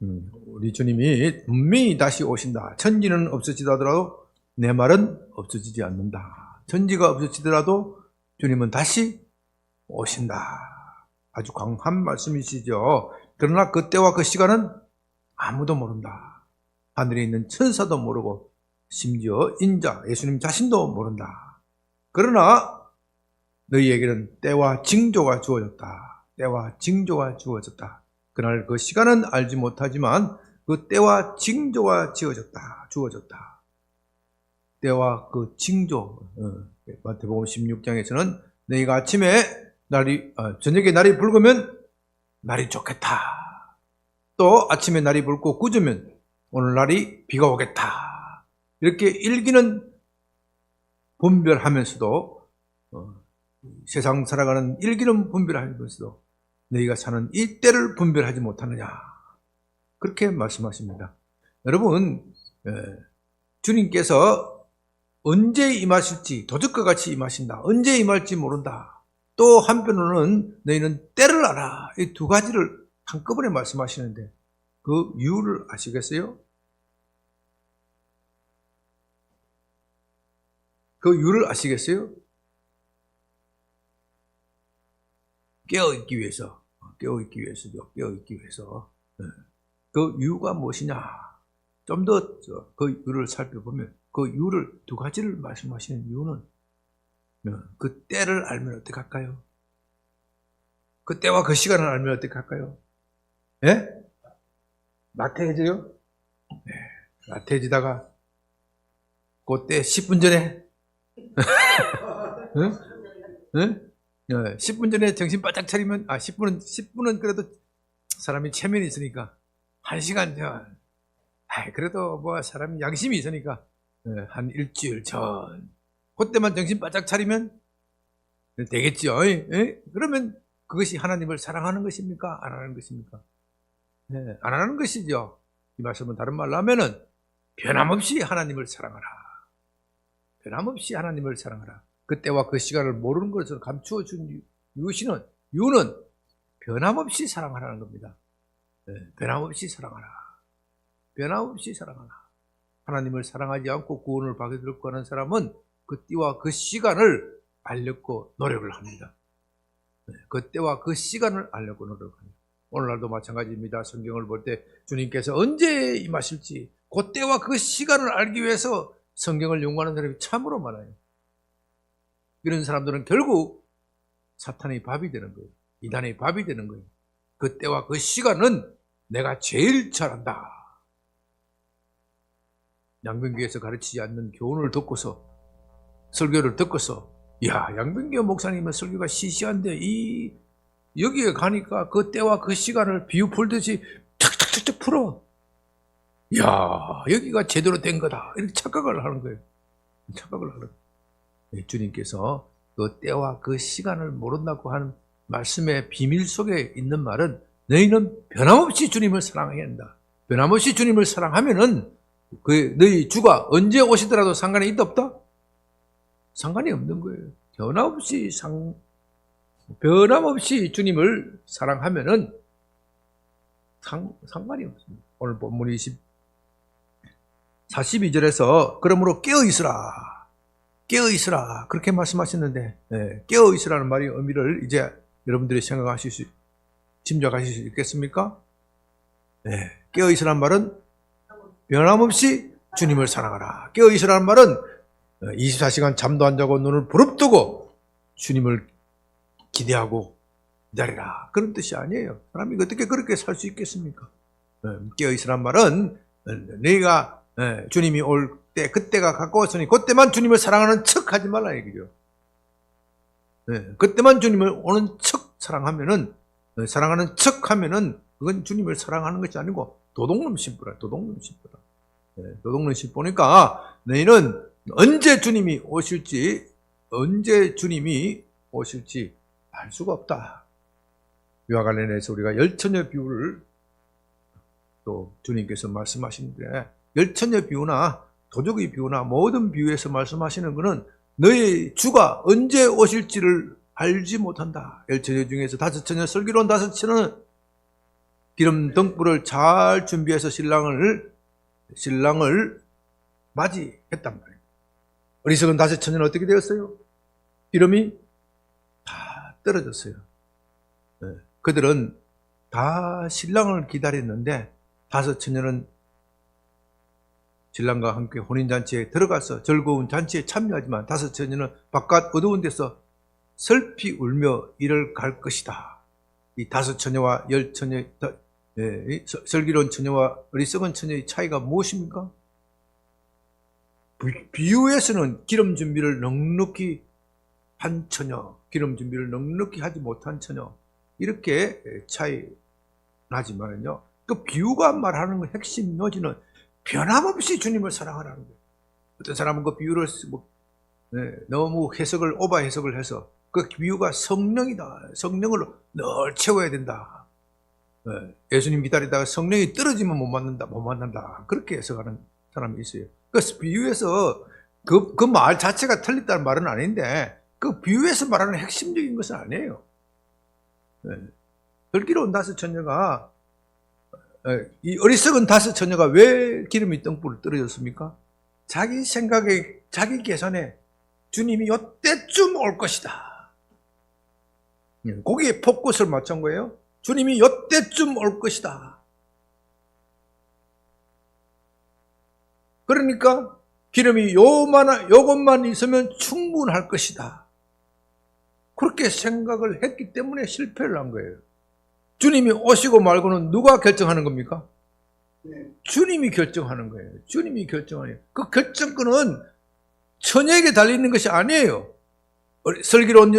우리 주님이 분명히 다시 오신다. 천지는 없어지다 하더라도 내 말은 없어지지 않는다. 천지가 없어지더라도 주님은 다시 오신다. 아주 강한 말씀이시죠. 그러나 그때와 그 시간은 아무도 모른다. 하늘에 있는 천사도 모르고 심지어 인자 예수님 자신도 모른다. 그러나 너희에게는 때와 징조가 주어졌다. 때와 징조가 주어졌다. 그날 그 시간은 알지 못하지만 그 때와 징조가 주어졌다. 때와 그 징조. 마태복음 16장에서는 너희가 아침에 저녁에 날이 붉으면 날이 좋겠다. 또 아침에 날이 붉고 꾸주면 오늘 날이 비가 오겠다. 이렇게 일기는 분별하면서도 세상 살아가는 일기는 분별하면서도 너희가 사는 이 때를 분별하지 못하느냐. 그렇게 말씀하십니다. 여러분, 주님께서 언제 임하실지 도적과 같이 임하신다. 언제 임할지 모른다. 또 한편으로는 너희는 때를 알아. 이 두 가지를 한꺼번에 말씀하시는데 그 이유를 아시겠어요? 그 이유를 아시겠어요? 깨어있기 위해서죠. 깨어있기 위해서. 그 이유가 무엇이냐? 좀 더 그 이유를 살펴보면 그 이유를 두 가지를 말씀하시는 이유는 그 때를 알면 어떻게 할까요? 그 때와 그 시간을 알면 어떻게 할까요? 예? 나태해져요? 네. 나태해지다가 그때 10분 전에 응? 응? 10분 전에 정신 바짝 차리면 10분은 그래도 사람이 체면이 있으니까 1시간 전 그래도 뭐 사람이 양심이 있으니까 한 일주일 전 그때만 정신 바짝 차리면 되겠죠. 그러면 그것이 하나님을 사랑하는 것입니까? 안 하는 것입니까? 안 하는 것이죠. 이 말씀은 다른 말로 하면은 변함없이 하나님을 사랑하라. 변함없이 하나님을 사랑하라. 그때와 그 시간을 모르는 것을 감추어 준 이유는 변함없이 사랑하라는 겁니다. 변함없이 사랑하라. 변함없이 사랑하라. 하나님을 사랑하지 않고 구원을 받으려고 하는 사람은 그 때와 그 시간을 알려고 노력을 합니다. 그 때와 그 시간을 알려고 노력합니다. 오늘날도 마찬가지입니다. 성경을 볼 때 주님께서 언제 임하실지 그 때와 그 시간을 알기 위해서 성경을 연구하는 사람이 참으로 많아요. 이런 사람들은 결국 사탄의 밥이 되는 거예요. 이단의 밥이 되는 거예요. 그 때와 그 시간은 내가 제일 잘한다. 양변교회에서 가르치지 않는 교훈을 듣고서 설교를 듣고서 양변교회 목사님의 설교가 시시한데 여기에 가니까 그 때와 그 시간을 비유 풀듯이 탁탁탁탁 풀어. 여기가 제대로 된 거다. 이렇게 착각을 하는 거예요. 착각을 하는 거예요. 주님께서 그 때와 그 시간을 모른다고 하는 말씀의 비밀 속에 있는 말은 너희는 변함없이 주님을 사랑해야 한다. 변함없이 주님을 사랑하면은 너희 주가 언제 오시더라도 상관이 있다 없다? 상관이 없는 거예요. 변함없이 주님을 사랑하면은 상관이 없습니다. 오늘 본문 42절에서 그러므로 깨어있으라. 깨어있으라. 그렇게 말씀하셨는데 깨어있으라는 말의 의미를 이제 여러분들이 짐작하실 수 있겠습니까? 깨어있으라는 말은 변함없이 주님을 사랑하라. 깨어있으라는 말은 24시간 잠도 안 자고 눈을 부릅뜨고 주님을 기대하고 기다리라. 그런 뜻이 아니에요. 사람이 어떻게 그렇게 살 수 있겠습니까? 깨어있으라는 말은 너희가 주님이 올 때 그때가 가까웠으니 그때만 주님을 사랑하는 척 하지 말라 얘기죠. 그때만 주님을 오는 척 사랑하는 척하면은 그건 주님을 사랑하는 것이 아니고 도둑놈 심부라. 도둑놈 심보니까 너희는 언제 주님이 오실지 알 수가 없다. 이와 관련해서 우리가 열처녀 비유를 또 주님께서 말씀하시는데 열처녀 비유나 도적의 비유나 모든 비유에서 말씀하시는 것은 너희 주가 언제 오실지를 알지 못한다. 열처녀 중에서 5처녀 슬기로운 5처녀는 기름 등불을 잘 준비해서 신랑을 맞이했단 말이에요. 어리석은 다섯 처녀는 어떻게 되었어요? 기름이 다 떨어졌어요. 그들은 다 신랑을 기다렸는데 다섯 처녀는 신랑과 함께 혼인잔치에 들어가서 즐거운 잔치에 참여하지만 다섯 처녀는 바깥 어두운 데서 슬피 울며 이를 갈 것이다. 이 다섯 처녀와 열 처녀, 슬기로운 처녀와 어리석은 처녀의 차이가 무엇입니까? 비유에서는 기름 준비를 넉넉히 한 처녀, 기름 준비를 넉넉히 하지 못한 처녀, 이렇게 차이 나지만은요, 그 비유가 말하는 핵심 요지는 변함없이 주님을 사랑하라는 거예요. 어떤 사람은 그 비유를 너무 해석을 오버 해석을 해서 그 비유가 성령이다, 성령을 늘 채워야 된다, 예수님 기다리다가 성령이 떨어지면 못 만난다, 그렇게 해석하는 사람이 있어요. 그 비유에서 그 말 자체가 틀렸다는 말은 아닌데 그 비유에서 말하는 핵심적인 것은 아니에요. 슬기로운 다섯 처녀가, 이 어리석은 다섯 처녀가 왜 기름이 등불을 떨어졌습니까? 자기 생각에, 자기 계산에 주님이 요때쯤 올 것이다, 거기에 포커스를 맞춘 거예요. 주님이 요때쯤 올 것이다. 그러니까 기름이 요것만 있으면 충분할 것이다, 그렇게 생각을 했기 때문에 실패를 한 거예요. 주님이 오시고 말고는 누가 결정하는 겁니까? 주님이 결정하는 거예요. 주님이 결정하는 거예요. 그 결정권은 처녀에게 달려있는 것이 아니에요. 슬기로운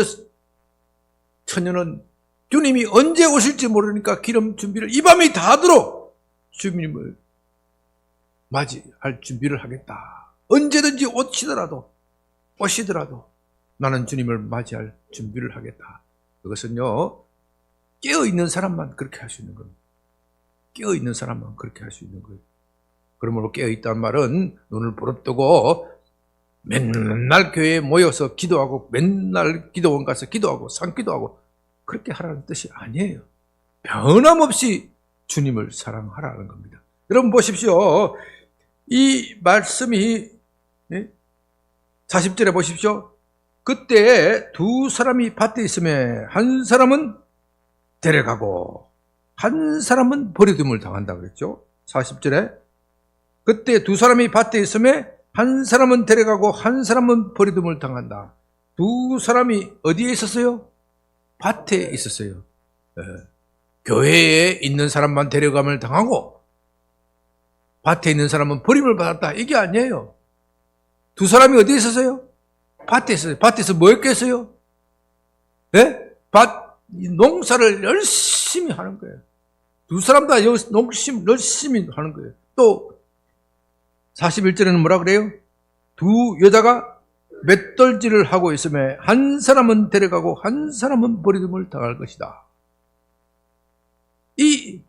처녀는 주님이 언제 오실지 모르니까 기름 준비를 이 밤이 닿도록 주님을 맞이할 준비를 하겠다. 언제든지 오시더라도 나는 주님을 맞이할 준비를 하겠다. 그것은요, 깨어있는 사람만 그렇게 할 수 있는 겁니다. 깨어있는 사람만 그렇게 할 수 있는 거예요. 그러므로 깨어있다는 말은 눈을 부릅뜨고 맨날 교회에 모여서 기도하고 맨날 기도원 가서 기도하고 산기도하고 그렇게 하라는 뜻이 아니에요. 변함없이 주님을 사랑하라는 겁니다. 여러분 보십시오. 이 말씀이 40절에 보십시오. 그때 두 사람이 밭에 있음에 한 사람은 데려가고 한 사람은 버려둠을 당한다 그랬죠. 40절에 그때 두 사람이 밭에 있음에 한 사람은 데려가고 한 사람은 버려둠을 당한다. 두 사람이 어디에 있었어요? 밭에 있었어요. 교회에 있는 사람만 데려감을 당하고 밭에 있는 사람은 버림을 받았다, 이게 아니에요. 두 사람이 어디에 있었어요? 밭에 있었어요. 밭에서 뭐 했겠어요? 농사를 열심히 하는 거예요. 두 사람 다 열심히 하는 거예요. 또 41절에는 뭐라 그래요? 두 여자가 맷돌질을 하고 있음에 한 사람은 데려가고 한 사람은 버림을 당할 것이다. 이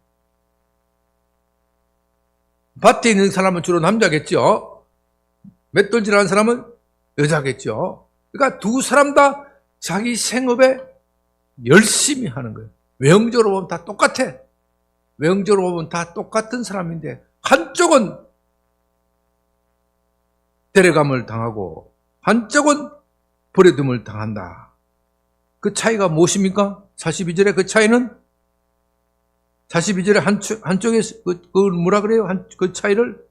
밭에 있는 사람은 주로 남자겠죠. 맷돌질하는 사람은 여자겠죠. 그러니까 두 사람 다 자기 생업에 열심히 하는 거예요. 외형적으로 보면 다 똑같아. 외형적으로 보면 다 똑같은 사람인데 한쪽은 데려감을 당하고 한쪽은 버려둠을 당한다. 그 차이가 무엇입니까? 42절에 그 차이는 42절에 한쪽에 그걸 뭐라 그래요? 그 차이를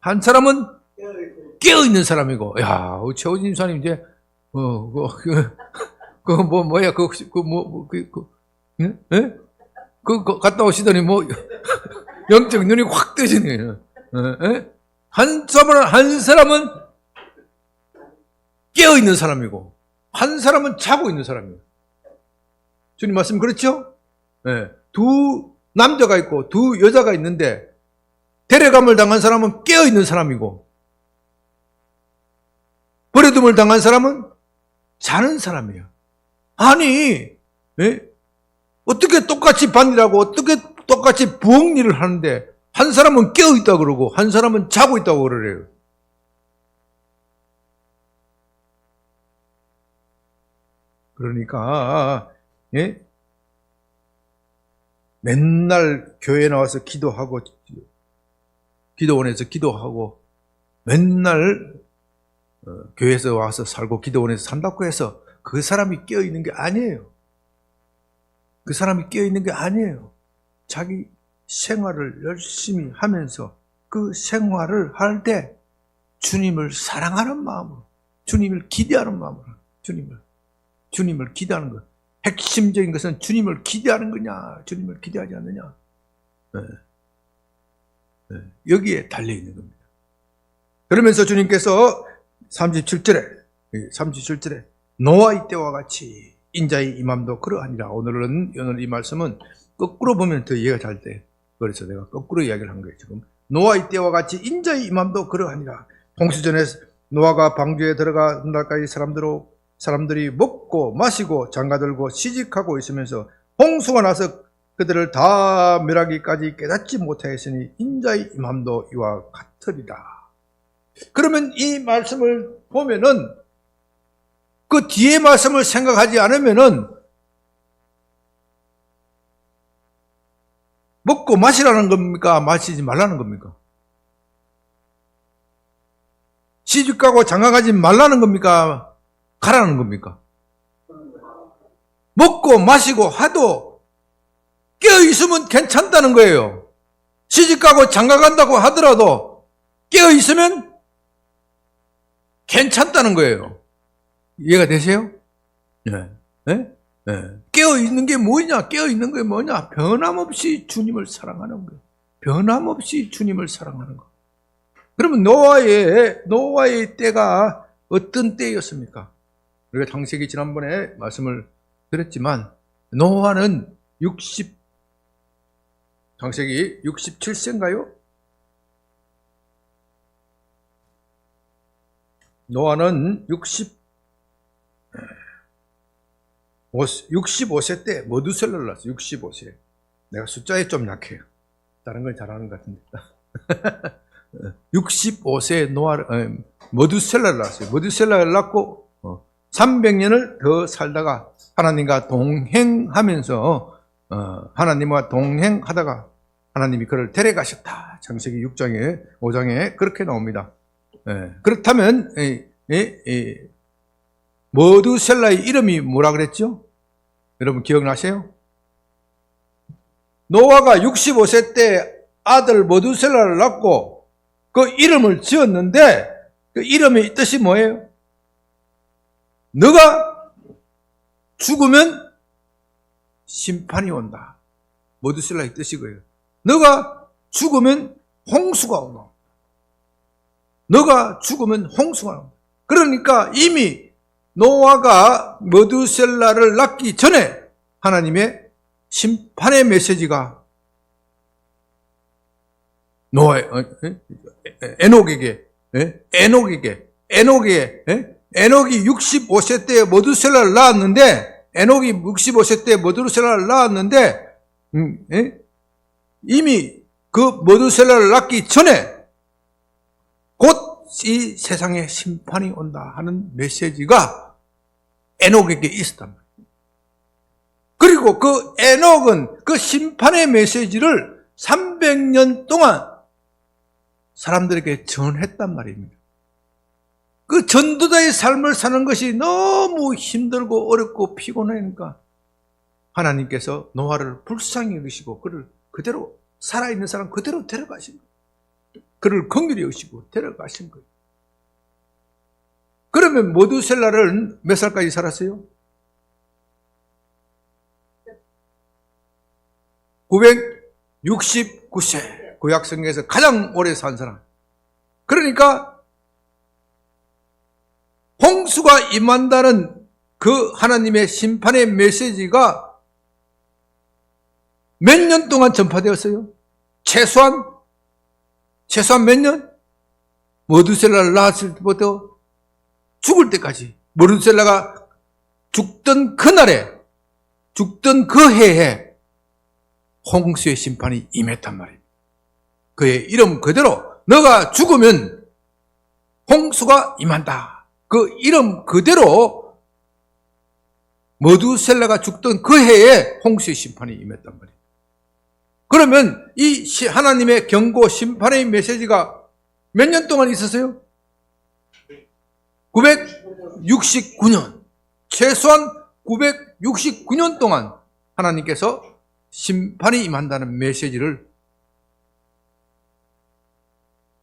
한 사람은 깨어있는 사람이고, 야, 최호진 사님 이제 갔다 오시더니 영적 눈이 확 뜨시네요. 한 사람은 깨어있는 사람이고 한 사람은 자고 있는 사람이에요. 주님 말씀 그렇죠? 두 남자가 있고 두 여자가 있는데 데려감을 당한 사람은 깨어있는 사람이고 버려둠을 당한 사람은 자는 사람이에요. 아니, 어떻게 똑같이 반일하고 어떻게 똑같이 부엌 일을 하는데 한 사람은 깨어있다고 그러고 한 사람은 자고 있다고 그러래요. 그러니까 맨날 교회에 나와서 기도하고 기도원에서 기도하고 맨날 교회에서 와서 살고 기도원에서 산다고 해서 그 사람이 깨어있는 게 아니에요. 그 사람이 깨어있는 게 아니에요. 자기 생활을 열심히 하면서 그 생활을 할 때 주님을 사랑하는 마음으로, 주님을 기대하는 마음으로, 주님을 기대하는 것. 핵심적인 것은 주님을 기대하는 거냐, 주님을 기대하지 않느냐. 여기에 달려있는 겁니다. 그러면서 주님께서 37절에 노아의 때와 같이 인자의 임함도 그러하니라. 오늘 이 말씀은 거꾸로 보면 더 이해가 잘 돼. 그래서 내가 거꾸로 이야기를 한 거예요. 지금 노아의 때와 같이 인자의 임함도 그러하니라. 홍수전에 노아가 방주에 들어간 날까지 사람들이 먹고 마시고 장가들고 시집하고 있으면서 홍수가 나서 그들을 다 멸하기까지 깨닫지 못하였으니 인자의 임함도 이와 같으리라. 그러면 이 말씀을 보면은 그 뒤에 말씀을 생각하지 않으면은 먹고 마시라는 겁니까? 마시지 말라는 겁니까? 시집가고 장가가지 말라는 겁니까? 가라는 겁니까? 먹고 마시고 하도 깨어있으면 괜찮다는 거예요. 시집가고 장가간다고 하더라도 깨어있으면 괜찮다는 거예요. 이해가 되세요? 네. 네? 네. 깨어있는 게 뭐냐? 깨어있는 게 뭐냐? 변함없이 주님을 사랑하는 거예요. 변함없이 주님을 사랑하는 거. 그러면 노아의 때가 어떤 때였습니까? 우리가 창세기 지난번에 말씀을 드렸지만, 노아는 창세기 67세인가요? 노아는 65세 때 머두셀라를 낳았어요. 65세. 내가 숫자에 좀 약해요. 다른 건 잘하는 것 같은데. 65세에 머두셀라를 낳았어요. 머두셀라를 낳고 300년을 더 살다가 하나님과 동행하면서 하나님과 동행하다가 하나님이 그를 데려가셨다. 창세기 5장에 그렇게 나옵니다. 그렇다면 머두셀라의 이름이 뭐라 그랬죠? 여러분 기억나세요? 노아가 65세 때 아들 머두셀라를 낳고 그 이름을 지었는데 그 이름의 뜻이 뭐예요? 너가 죽으면 심판이 온다. 머두셀라의 뜻이 그예요. 너가 죽으면 홍수가 온다. 너가 죽으면 홍수가 온다. 그러니까 이미 노아가 머두셀라를 낳기 전에 하나님의 심판의 메시지가 에녹이 65세 때 머두셀라를 낳았는데 이미 그 머두셀라를 낳기 전에 곧 이 세상에 심판이 온다 하는 메시지가 에녹에게 있었단 말이에요. 그리고 그 에녹은 그 심판의 메시지를 300년 동안 사람들에게 전했단 말입니다. 그 전도자의 삶을 사는 것이 너무 힘들고 어렵고 피곤하니까 하나님께서 노아를 불쌍히 여기시고 그를 그대로 살아있는 사람 그대로 데려가신 거예요. 그를 긍휼히 여기시고 데려가신 거예요. 그러면 머두셀라를 몇 살까지 살았어요? 969세. 구약성경에서 가장 오래 산 사람. 그러니까 홍수가 임한다는 그 하나님의 심판의 메시지가 몇 년 동안 전파되었어요? 최소한 몇 년? 머두셀라를 낳았을 때부터 죽을 때까지. 머두셀라가 죽던 그날에, 죽던 그 해에 홍수의 심판이 임했단 말입니다. 그의 이름 그대로 너가 죽으면 홍수가 임한다. 그 이름 그대로 머두셀라가 죽던 그 해에 홍수의 심판이 임했단 말이에요. 그러면 이 하나님의 경고, 심판의 메시지가 몇 년 동안 있었어요? 969년. 최소한 969년 동안 하나님께서 심판이 임한다는 메시지를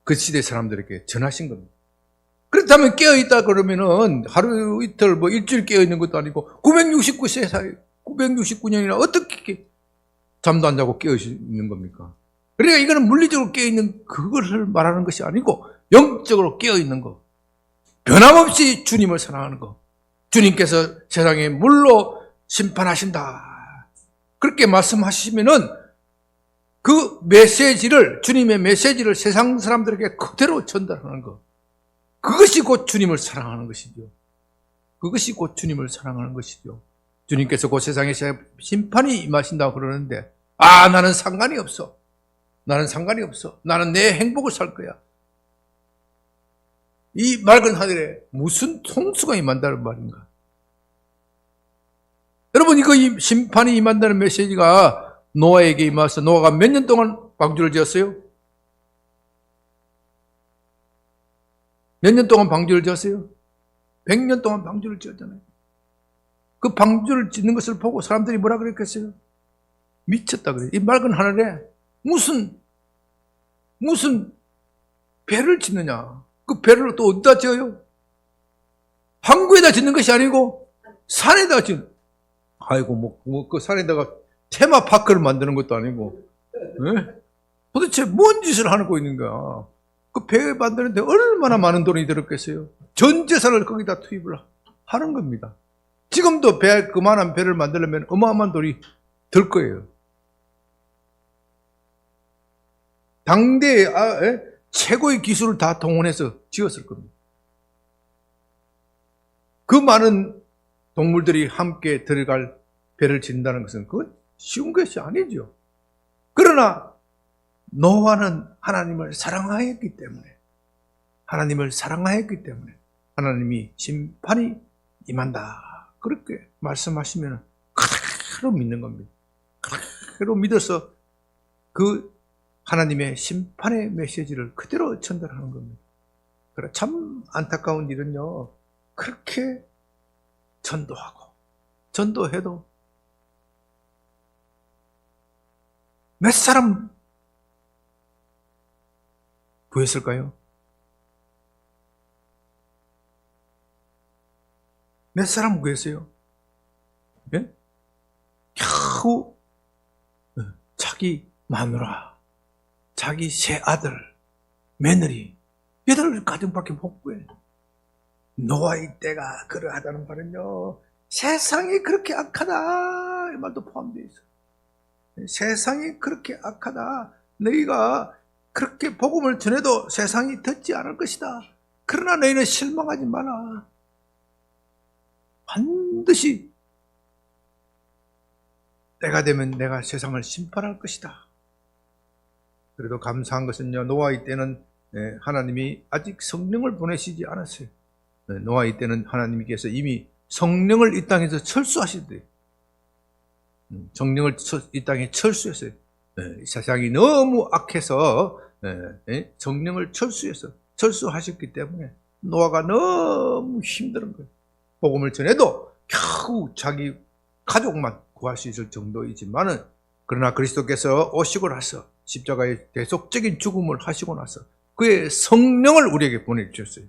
그 시대 사람들에게 전하신 겁니다. 그렇다면 깨어있다 그러면은 하루 이틀 뭐 일주일 깨어있는 것도 아니고 969세 사이 969년이나 어떻게 잠도 안 자고 깨어있는 겁니까? 그러니까 이거는 물리적으로 깨어있는 그것을 말하는 것이 아니고 영적으로 깨어있는 거, 변함없이 주님을 사랑하는 거, 주님께서 세상에 물로 심판하신다 그렇게 말씀하시면은 그 메시지를, 주님의 메시지를 세상 사람들에게 그대로 전달하는 것, 그것이 곧 주님을 사랑하는 것이죠. 그것이 곧 주님을 사랑하는 것이죠. 주님께서 곧 세상에 심판이 임하신다고 그러는데, 나는 상관이 없어. 나는 상관이 없어. 나는 내 행복을 살 거야. 이 맑은 하늘에 무슨 통수가 임한다는 말인가? 여러분, 이거 심판이 임한다는 메시지가 노아에게 임하서 노아가 몇 년 동안 방주를 지었어요? 몇 년 동안 방주를 지었어요? 100년 동안 방주를 지었잖아요. 그 방주를 짓는 것을 보고 사람들이 뭐라 그랬겠어요? 미쳤다 그래요. 이 맑은 하늘에 무슨 배를 짓느냐? 그 배를 또 어디다 지어요? 항구에다 짓는 것이 아니고 산에다 아이고 그 산에다가 테마파크를 만드는 것도 아니고, 네? 도대체 뭔 짓을 하고 있는 거야? 그 배 만드는데 얼마나 많은 돈이 들었겠어요? 전 재산을 거기다 투입을 하는 겁니다. 지금도 그만한 배를 만들려면 어마어마한 돈이 들 거예요. 당대의 최고의 기술을 다 동원해서 지었을 겁니다. 그 많은 동물들이 함께 들어갈 배를 짓는다는 것은 그건 쉬운 것이 아니죠. 그러나 노아는 하나님을 사랑하였기 때문에 하나님이 심판이 임한다 그렇게 말씀하시면 그대로 믿는 겁니다. 그대로 믿어서 그 하나님의 심판의 메시지를 그대로 전달하는 겁니다. 그래, 참 안타까운 일은요, 그렇게 전도해도 몇 사람 구했을까요? 몇 사람 구했어요? 예? 겨우 자기 마누라, 자기 세 아들, 며느리, 8가정밖에 못 구해. 노아의 때가 그러하다는 말은요, 세상이 그렇게 악하다 이 말도 포함되어 있어요. 세상이 그렇게 악하다. 너희가 그렇게 복음을 전해도 세상이 듣지 않을 것이다. 그러나 너희는 실망하지 마라. 반드시 때가 되면 내가 세상을 심판할 것이다. 그래도 감사한 것은요, 노아의 때는 하나님이 아직 성령을 보내시지 않았어요. 노아의 때는 하나님께서 이미 성령을 이 땅에서 철수하시대요. 성령을 이 땅에 철수했어요. 세상이 너무 악해서 성령을 철수하셨기 때문에 노아가 너무 힘든 거예요. 복음을 전해도 겨우 자기 가족만 구할 수 있을 정도이지만은, 그러나 그리스도께서 오시고 나서 십자가의 대속적인 죽음을 하시고 나서 그의 성령을 우리에게 보내주셨어요.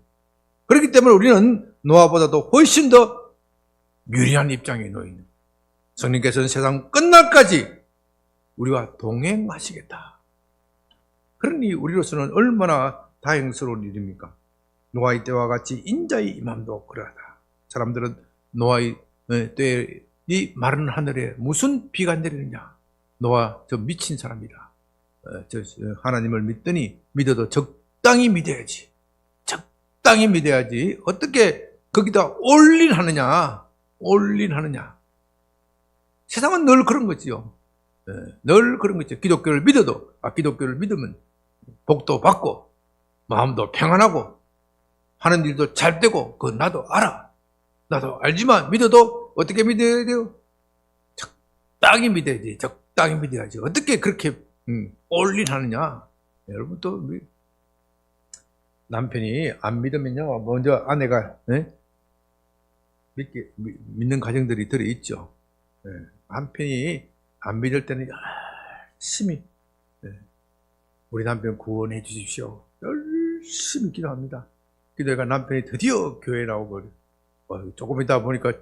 그렇기 때문에 우리는 노아보다도 훨씬 더 유리한 입장에 놓여 있는, 성령께서는 세상 끝날까지 우리와 동행하시겠다. 그러니 우리로서는 얼마나 다행스러운 일입니까? 노아의 때와 같이 인자의 임함도 그러하다. 사람들은 노아의 때에 이 마른 하늘에 무슨 비가 내리느냐? 노아 저 미친 사람이다. 하나님을 믿어도 적당히 믿어야지. 적당히 믿어야지. 어떻게 거기다 올인하느냐? 세상은 늘 그런 거지요. 늘 그런 거죠. 기독교를 믿어도, 기독교를 믿으면 복도 받고, 마음도 평안하고, 하는 일도 잘 되고, 그건 나도 알아. 나도 알지만 믿어도 어떻게 믿어야 돼요? 적당히 믿어야지. 적당히 믿어야지. 어떻게 그렇게 올인하느냐? 여러분 또 남편이 안 믿으면요, 먼저 아내가 믿는 가정들이 들어있죠. 남편이 안 믿을 때는 열심히 우리 남편 구원해 주십시오. 열심히 기도합니다. 기도가 남편이 드디어 교회에 나오고 조금 있다 보니까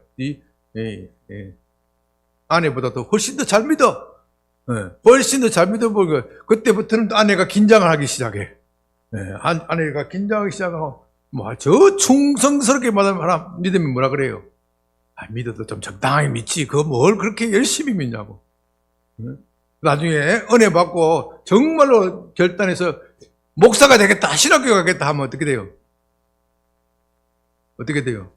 아내보다 더 훨씬 더 잘 믿어. 훨씬 더 잘 믿어보고 그때부터는 아내가 긴장을 하기 시작해. 아내가 긴장하기 시작하고 저 충성스럽게 믿으면 뭐라 그래요? 믿어도 좀 적당히 믿지. 그거 뭘 그렇게 열심히 믿냐고. 나중에 은혜 받고 정말로 결단해서 목사가 되겠다, 신학교 가겠다 하면 어떻게 돼요? 어떻게 돼요?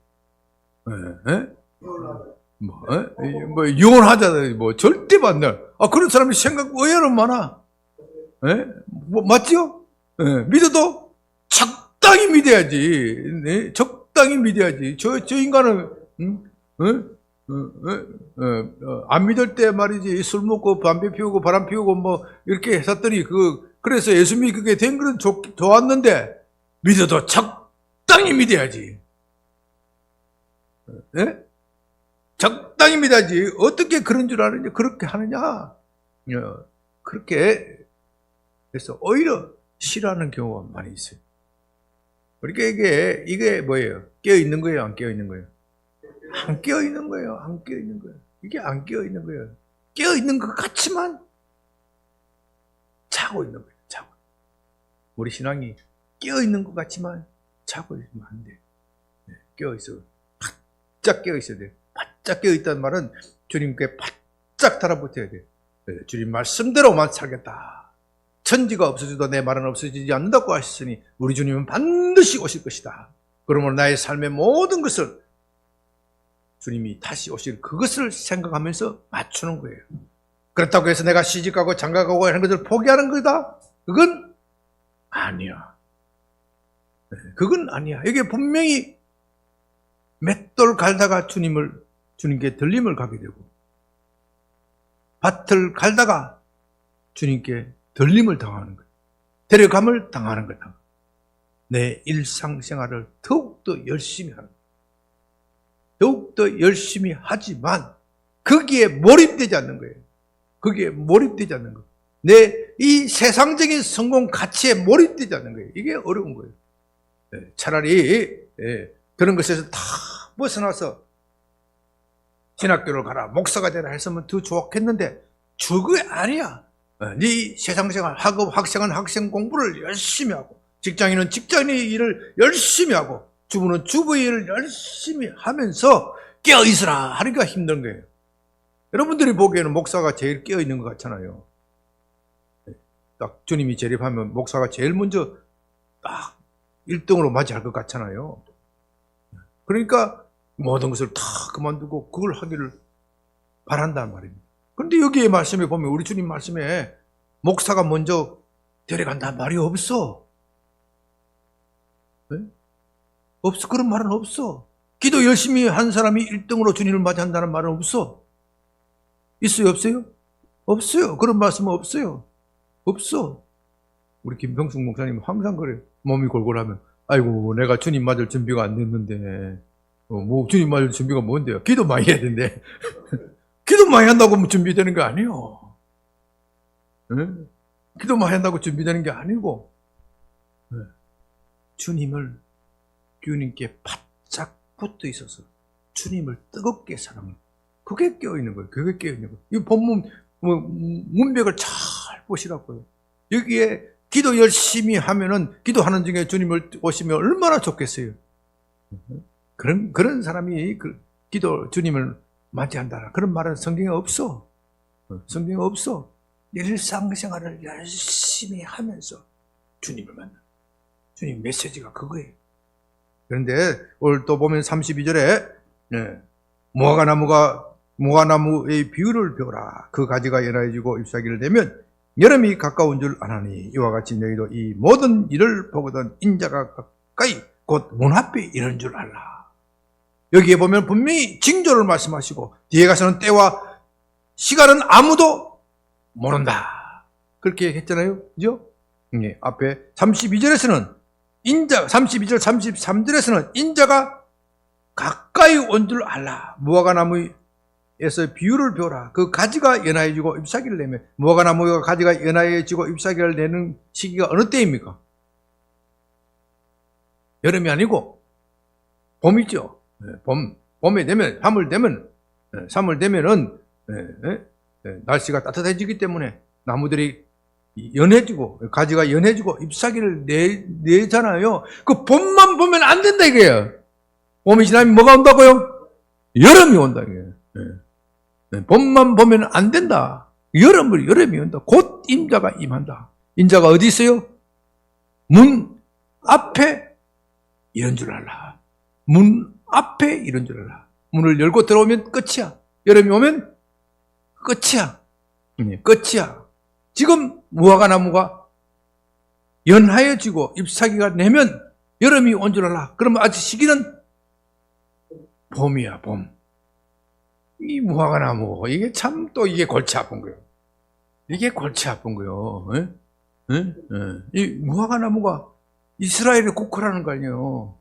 이혼하자, 절대 안 돼. 그런 사람이 생각 의외로 많아. 맞지요? 믿어도 적당히 믿어야지. 적당히 믿어야지. 저 인간은, 안 믿을 때 말이지, 술 먹고 담배 피우고 바람 피우고 이렇게 했었더니 그래서 예수 믿게 된 건 좋았는데, 믿어도 적당히 믿어야지. 적당히 믿어야지. 어떻게 그런 줄 아느냐? 그렇게 하느냐? 그렇게 해서 오히려 싫어하는 경우가 많이 있어요. 그러니까 이게 뭐예요? 깨어있는 거예요? 안 깨어있는 거예요? 안 깨어있는 거예요. 안 깨어있는 거예요. 이게 안 깨어있는 거예요. 깨어있는 것 같지만 자고 있는 거예요. 자고. 우리 신앙이 깨어있는 것 같지만 자고 있으면 안 돼. 깨어있어. 바짝 깨어있어야 돼. 바짝 깨어있다는 말은 주님께 바짝 달아붙어야 돼. 주님 말씀대로만 살겠다. 천지가 없어져도 내 말은 없어지지 않는다고 하셨으니 우리 주님은 반드시 오실 것이다. 그러므로 나의 삶의 모든 것을 주님이 다시 오실 그것을 생각하면서 맞추는 거예요. 그렇다고 해서 내가 시집가고 장가가고 하는 것을 포기하는 거다? 그건 아니야. 그건 아니야. 이게 분명히 맷돌 갈다가 주님께 들림을 가게 되고 밭을 갈다가 주님께 들림을 당하는 거예요. 데려감을 당하는 거다. 내 일상생활을 더욱더 열심히 하는 거예요. 더욱더 열심히 하지만 거기에 몰입되지 않는 거예요. 거기에 몰입되지 않는 거예요. 내 이 세상적인 성공 가치에 몰입되지 않는 거예요. 이게 어려운 거예요. 차라리 그런 것에서 다 벗어나서 신학교를 가라, 목사가 되라 했으면 더 좋았겠는데 그게 아니야. 네 세상생활, 학생은 학생 공부를 열심히 하고 직장인은 직장인의 일을 열심히 하고 주부는 주부의 일을 열심히 하면서 깨어있으라 하니까 힘든 거예요. 여러분들이 보기에는 목사가 제일 깨어있는 것 같잖아요. 딱 주님이 재림하면 목사가 제일 먼저 딱 1등으로 맞이할 것 같잖아요. 그러니까 모든 것을 다 그만두고 그걸 하기를 바란단 말입니다. 그런데 여기에 말씀에 보면 우리 주님 말씀에 목사가 먼저 데려간다는 말이 없어. 네? 없어. 그런 말은 없어. 기도 열심히 한 사람이 1등으로 주님을 맞이한다는 말은 없어. 있어요? 없어요? 없어요. 그런 말씀은 없어요. 없어. 우리 김병숙 목사님 항상 그래요. 몸이 골골하면 아이고 내가 주님 맞을 준비가 안 됐는데 주님 맞을 준비가 뭔데요? 기도 많이 해야 된대. 기도 많이 한다고 준비되는 게 아니에요. 네? 기도 많이 한다고 준비되는 게 아니고 네. 주님께 바짝 붙어 있어서 주님을 뜨겁게 사랑하는 그게 깨어있는 거예요. 그게 깨어있는 거예요. 이 본문 문맥을 잘 보시라고요. 여기에 기도 열심히 하면은 기도하는 중에 주님을 오시면 얼마나 좋겠어요. 그런 사람이 기도 주님을 맞이한다. 그런 말은 성경에 없어. 성경에 없어. 일상생활을 열심히 하면서 주님을 만나. 주님 메시지가 그거예요. 그런데 오늘 또 보면 32절에 무화과나무의 비율을 배우라. 그 가지가 연하여지고 잎사귀를 내면 여름이 가까운 줄 아나니 이와 같이 너희도 이 모든 일을 보거든 인자가 가까이 곧 문 앞에 이런 줄 알라. 여기에 보면 분명히 징조를 말씀하시고 뒤에 가서는 때와 시간은 아무도 모른다. 그렇게 했잖아요. 그죠? 예, 앞에 32절에서는 인자, 32절, 33절에서는 인자가 가까이 온 줄 알라. 무화과나무에서 비유를 배워라. 그 가지가 연하여지고 잎사귀를 내며, 무화과나무가 가지가 연하여지고 잎사귀를 내는 시기가 어느 때입니까? 여름이 아니고 봄이죠. 봄에 되면, 3월 되면은 날씨가 따뜻해지기 때문에 나무들이 연해지고 가지가 연해지고 잎사귀를 내잖아요. 그 봄만 보면 안 된다 이거예요. 봄이 지나면 뭐가 온다고요? 여름이 온다 이거예요. 봄만 보면 안 된다. 여름이 온다. 곧 인자가 임한다. 인자가 어디 있어요? 문 앞에 이런 줄 알라. 문 앞에 이런 줄 알라. 문을 열고 들어오면 끝이야. 여름이 오면 끝이야. 끝이야. 지금 무화과나무가 연하여지고 잎사귀가 내면 여름이 온 줄 알라. 그러면 아직 시기는 봄이야, 봄. 이 무화과나무, 이게 참 또 이게 골치 아픈 거예요. 이게 골치 아픈 거예요. 이 무화과나무가 이스라엘의 국호라는 거 아니에요.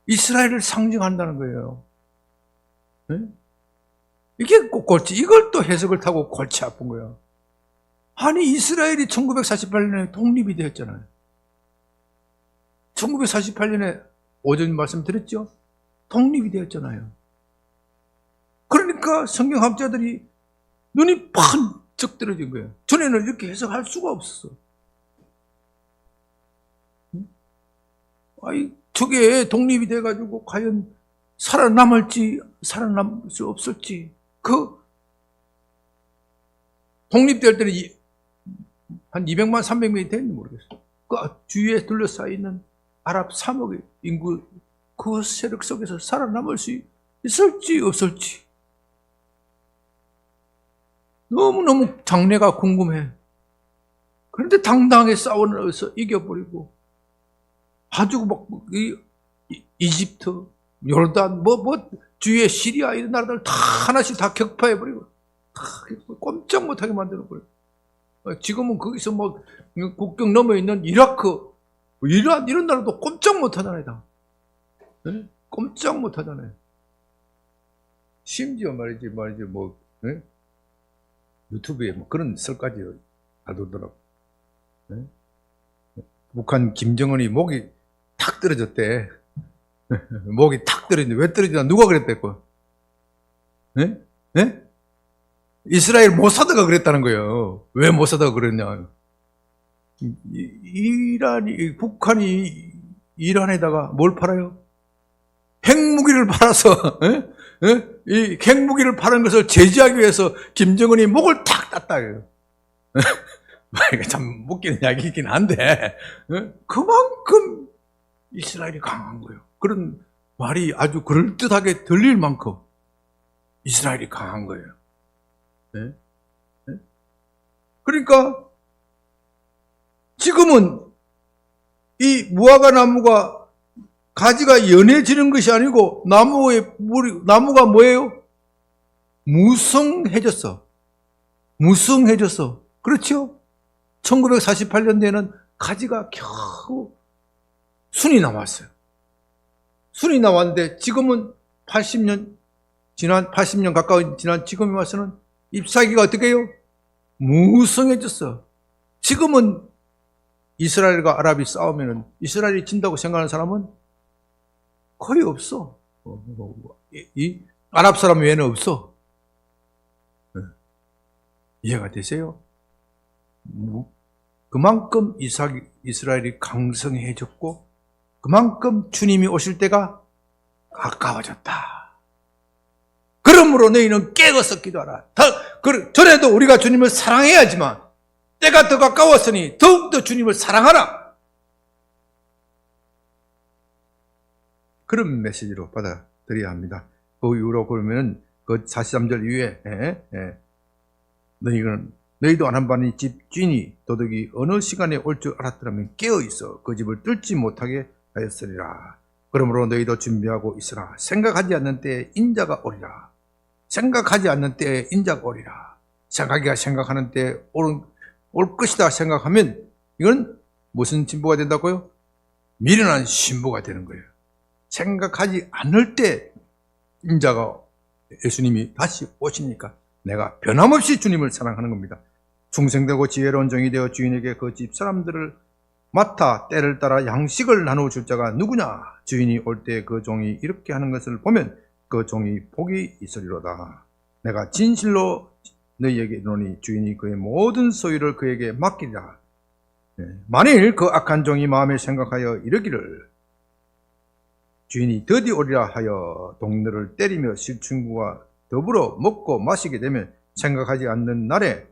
이스라엘을 상징한다는 거예요. 이게 꼭 골치, 이걸 또 해석을 타고 골치 아픈 거예요. 아니, 이스라엘이 1948년에 독립이 되었잖아요. 1948년에 오전 말씀드렸죠? 독립이 되었잖아요. 그러니까 성경학자들이 눈이 번쩍 떨어진 거예요. 전에는 이렇게 해석할 수가 없었어. 아니, 저게 독립이 돼가지고 과연 살아남을지, 살아남을 수 없을지. 그, 독립될 때는 한 200만, 300명이 됐는지 모르겠어요. 그 주위에 둘러싸여 있는 아랍 3억의 인구, 그 세력 속에서 살아남을 수 있을지, 없을지. 너무너무 장래가 궁금해. 그런데 당당하게 싸워서 이겨버리고, 아주 막, 이집트, 요르단, 주위에 시리아 이런 나라들 다 하나씩 다 격파해버리고, 다 꼼짝 못하게 만들어버리고. 지금은 거기서 뭐, 국경 넘어 있는 이라크, 이란, 이런 나라도 꼼짝 못하잖아요, 다. 네? 꼼짝 못하잖아요. 심지어 말이지, 뭐, 네? 유튜브에 뭐 그런 설까지 하더라고. 네? 북한 김정은이 목이 탁 떨어졌대. 목이 탁 떨어졌는데 왜 떨어지나 누가 그랬댔고? 네? 네? 이스라엘 모사드가 그랬다는 거예요. 왜 모사드가 그랬냐? 북한이 이란에다가 뭘 팔아요? 핵무기를 팔아서, 이 핵무기를 파는 것을 제지하기 위해서 김정은이 목을 탁 땄다. 이게 참 웃기는 이야기이긴 한데, 그만큼 이스라엘이 강한 거예요. 그런 말이 아주 그럴듯하게 들릴 만큼 이스라엘이 강한 거예요. 그러니까 지금은 이 무화과 나무가 가지가 연해지는 것이 아니고 나무가 뭐예요? 무성해졌어. 무성해졌어. 그렇죠? 1948년대에는 가지가 겨우 순이 남았어요. 순이 나왔는데 지금은 80년 가까이 지난 지금에 와서는 잎사귀가 어떻게 해요? 무성해졌어. 지금은 이스라엘과 아랍이 싸우면 이스라엘이 진다고 생각하는 사람은 거의 없어. 이 아랍 사람 외에는 없어. 이해가 되세요? 그만큼 이스라엘이 강성해졌고 그만큼 주님이 오실 때가 가까워졌다. 그러므로 너희는 깨어서 기도하라. 전에도 우리가 주님을 사랑해야지만 때가 더 가까웠으니 더욱더 주님을 사랑하라. 그런 메시지로 받아들여야 합니다. 그 이후로 그러면 그 43절 이후에 너희도 안 한 바니 집 주인이 도둑이 어느 시간에 올 줄 알았더라면 깨어 있어 그 집을 뚫지 못하게 하였으리라. 그러므로 너희도 준비하고 있으라. 생각하지 않는 때에 인자가 오리라. 생각하지 않는 때에 인자가 오리라. 생각하는 때에 오는 올 것이다 생각하면 이건 무슨 진보가 된다고요? 미련한 신보가 되는 거예요. 생각하지 않을 때 인자가 예수님이 다시 오시니까 내가 변함없이 주님을 사랑하는 겁니다. 충성되고 지혜로운 종이 되어 주인에게 그 집 사람들을 맡아 때를 따라 양식을 나누어 줄 자가 누구냐? 주인이 올 때 그 종이 이렇게 하는 것을 보면 그 종이 복이 있으리로다. 내가 진실로 너희에게 이르노니 주인이 그의 모든 소유를 그에게 맡기리라. 만일 그 악한 종이 마음에 생각하여 이르기를 주인이 더디 오리라 하여 동료를 때리며 실친구와 더불어 먹고 마시게 되면 생각하지 않는 날에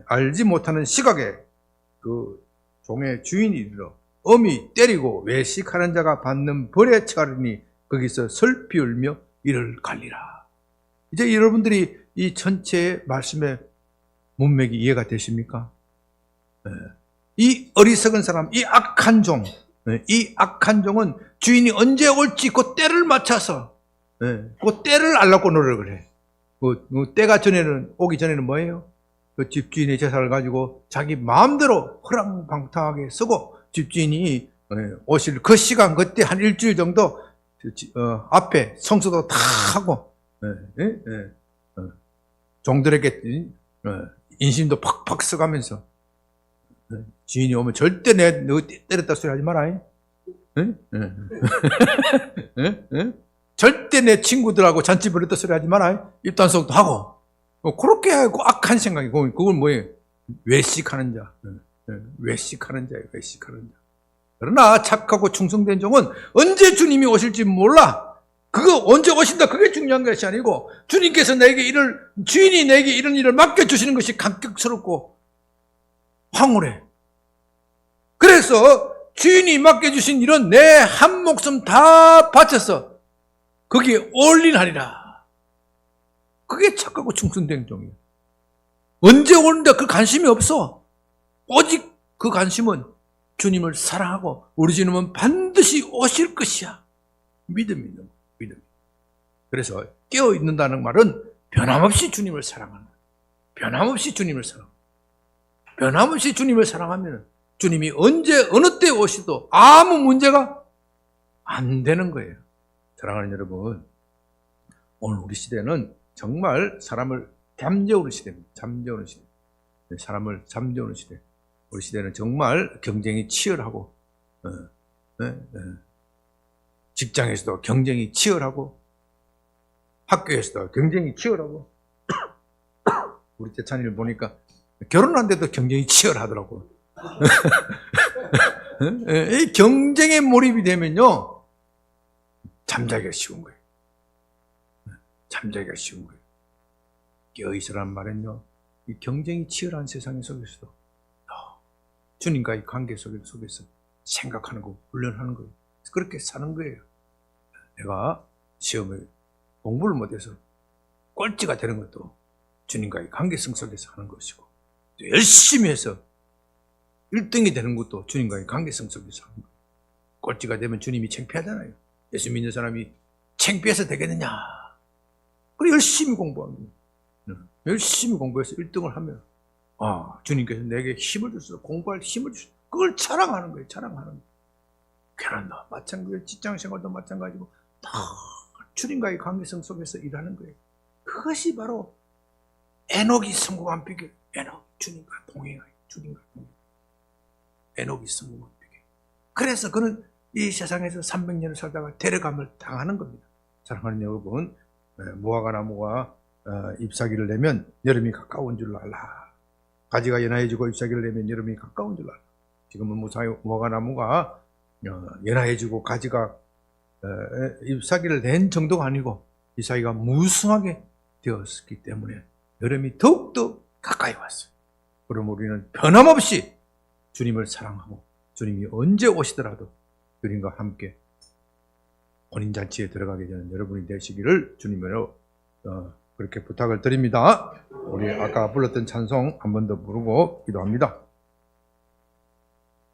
알지 못하는 시각에 그 종의 주인이 이르러 엄히 때리고 외식하는 자가 받는 벌에 처하리니 거기서 슬피 울며 이를 갈리라. 이제 여러분들이 이 전체의 말씀의 문맥이 이해가 되십니까? 이 어리석은 사람, 이 악한 종, 이 악한 종은 주인이 언제 올지 그 때를 맞춰서 그 때를 알려고 노력을 해. 그 때가 오기 전에는 뭐예요? 그 집주인의 제사를 가지고 자기 마음대로 허랑방탕하게 쓰고 집주인이 오실 그 시간 그때 한 일주일 정도 앞에 성수도 다 하고 종들에게 인심도 팍팍 써가면서 주인이 오면 절대 너 때렸다 소리 하지 마라. 절대 내 친구들하고 잔치 벌였다 소리 하지 마라. 입단속도 하고. 그렇게 하고 악한 생각이, 그건 뭐예요? 외식하는 자. 외식하는 자예요, 외식하는 자. 그러나 착하고 충성된 종은 언제 주님이 오실지 몰라. 그거 언제 오신다, 그게 중요한 것이 아니고, 주님께서 주인이 내게 이런 일을 맡겨주시는 것이 감격스럽고 황홀해. 그래서 주인이 맡겨주신 일은 내 한 목숨 다 바쳐서 거기에 올인하리라. 그게 착하고 충성된 종이에요. 언제 오는데 그 관심이 없어. 오직 그 관심은 주님을 사랑하고 우리 주님은 반드시 오실 것이야. 믿음이 있는 거예요. 믿음. 그래서 깨어있는다는 말은 변함없이 주님을 사랑하는 거예요. 변함없이 주님을 사랑하는 거예요. 변함없이 주님을 사랑하면 주님이 언제 어느 때 오시도 아무 문제가 안 되는 거예요. 사랑하는 여러분, 오늘 우리 시대는 정말 사람을 잠재우는 시대입니다. 잠재우는 시대. 사람을 잠재우는 시대. 우리 시대는 정말 경쟁이 치열하고, 직장에서도 경쟁이 치열하고, 학교에서도 경쟁이 치열하고, 우리 재찬이를 보니까 결혼하는데도 경쟁이 치열하더라고. 이 경쟁에 몰입이 되면요, 잠자기가 쉬운 거예요. 잠자기가 쉬운 거예요. 깨어있으라는 말은요, 이 경쟁이 치열한 세상 속에서도 주님과의 관계 속에서 생각하는 거, 훈련하는 거예요. 그렇게 사는 거예요. 내가 시험에 공부를 못해서 꼴찌가 되는 것도 주님과의 관계성 속에서 하는 것이고, 또 열심히 해서 1등이 되는 것도 주님과의 관계성 속에서 하는 거예요. 꼴찌가 되면 주님이 창피하잖아요. 예수 믿는 사람이 창피해서 되겠느냐. 그래 열심히 공부합니다. 열심히 공부해서 1등을 하면 주님께서 내게 힘을 주셔서 공부할 힘을 주셔서 그걸 자랑하는 거예요. 자랑하는 거예요. 결혼도 마찬가지고 직장생활도 마찬가지고 다 주님과의 관계성 속에서 일하는 거예요. 그것이 바로 에녹이 성공한 비결. 에녹, 주님과 동행하여 주님과 동행. 에녹이 성공한 비결. 그래서 그는 이 세상에서 300년을 살다가 데려감을 당하는 겁니다. 사랑하는 여러분, 무화과 나무가 잎사귀를 내면 여름이 가까운 줄 알라. 가지가 연하해지고 잎사귀를 내면 여름이 가까운 줄 알라. 지금은 무화과 나무가 연하해지고 가지가 잎사귀를 낸 정도가 아니고 잎사귀가 무성하게 되었기 때문에 여름이 더욱더 가까이 왔어요. 그럼 우리는 변함없이 주님을 사랑하고 주님이 언제 오시더라도 주님과 함께 혼인잔치에 들어가게 되는 여러분이 되시기를 주님으로 그렇게 부탁을 드립니다. 우리 아까 불렀던 찬송 한 번 더 부르고 기도합니다.